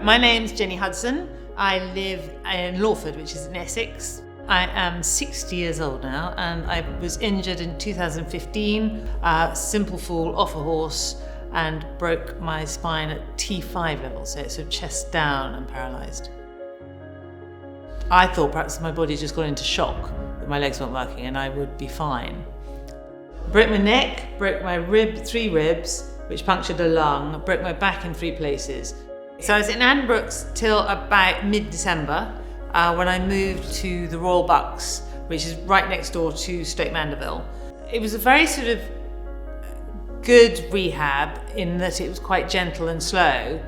My name's Jenny Hudson. I live in Lawford, which is in Essex. I am 60 years old now, and I was injured in 2015, simple fall off a horse, and broke my spine at T5 level, so it's sort of chest down and paralysed. I thought perhaps my body just got into shock, that my legs weren't working and I would be fine. Broke my neck, broke my three ribs, which punctured a lung, broke my back in 3 places. So I was in Addenbrooke's till about mid-December, when I moved to the Royal Bucks, which is right next door to Stoke Mandeville. It was a very sort of good rehab in that it was quite gentle and slow,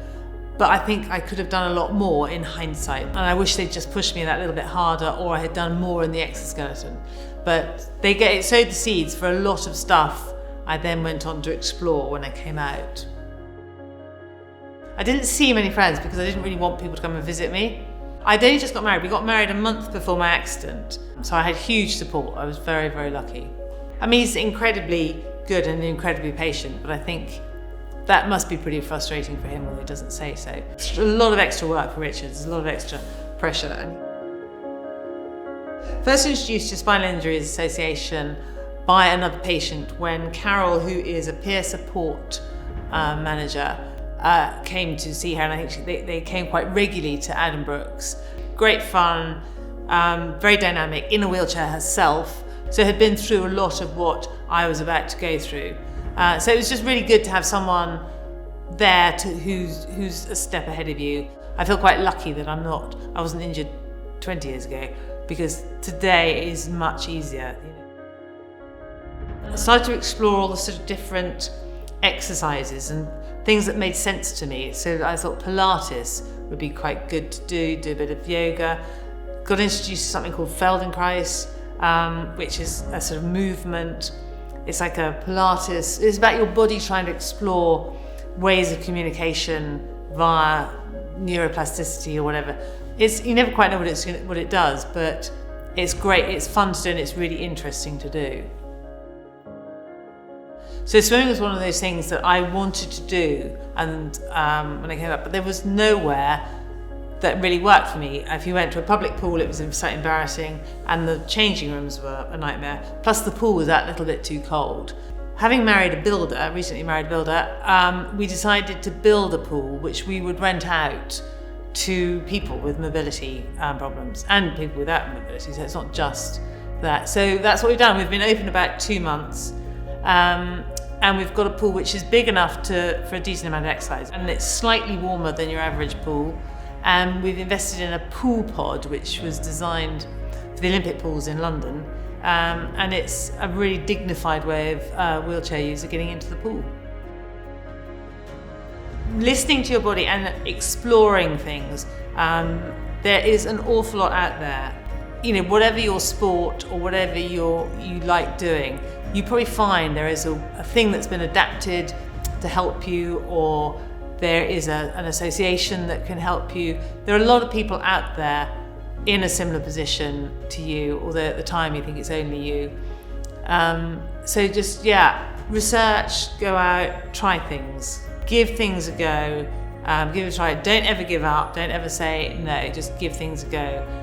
but I think I could have done a lot more in hindsight. And I wish they'd just pushed me that little bit harder, or I had done more in the exoskeleton. But it sowed the seeds for a lot of stuff I then went on to explore when I came out. I didn't see many friends because I didn't really want people to come and visit me. I'd only just got married. We got married a month before my accident, so I had huge support. I was very, very lucky. I mean, he's incredibly good and incredibly patient, but I think that must be pretty frustrating for him, although he doesn't say so. It's a lot of extra work for Richard. There's a lot of extra pressure. First introduced to Spinal Injuries Association by another patient when Carol, who is a peer support manager, came to see her, and I think they came quite regularly to Addenbrooke's. Great fun, very dynamic, in a wheelchair herself, so had been through a lot of what I was about to go through. So it was just really good to have someone there who's a step ahead of you. I feel quite lucky that I wasn't injured 20 years ago, because today is much easier. I started to explore all the sort of different exercises and things that made sense to me. So I thought Pilates would be quite good to do a bit of yoga. Got introduced to something called Feldenkrais, which is a sort of movement. It's like a Pilates. It's about your body trying to explore ways of communication via neuroplasticity or whatever. You never quite know what it does, but it's great. It's fun to do, and it's really interesting to do. So swimming was one of those things that I wanted to do, and when I came up, but there was nowhere that really worked for me. If you went to a public pool, it was slightly embarrassing, and the changing rooms were a nightmare. Plus the pool was that little bit too cold. Having recently married a builder, we decided to build a pool which we would rent out to people with mobility problems and people without mobility, so it's not just that. So that's what we've done. We've been open about 2 months. And we've got a pool which is big enough for a decent amount of exercise, and it's slightly warmer than your average pool. And we've invested in a pool pod which was designed for the Olympic pools in London, and it's a really dignified way of a wheelchair user getting into the pool. Listening to your body and exploring things, there is an awful lot out there. Whatever your sport or whatever you like doing, you probably find there is a thing that's been adapted to help you, or there is an association that can help you. There are a lot of people out there in a similar position to you, although at the time you think it's only you. So just, research, go out, try things, give things a go, give it a try. Don't ever give up, don't ever say no, just give things a go.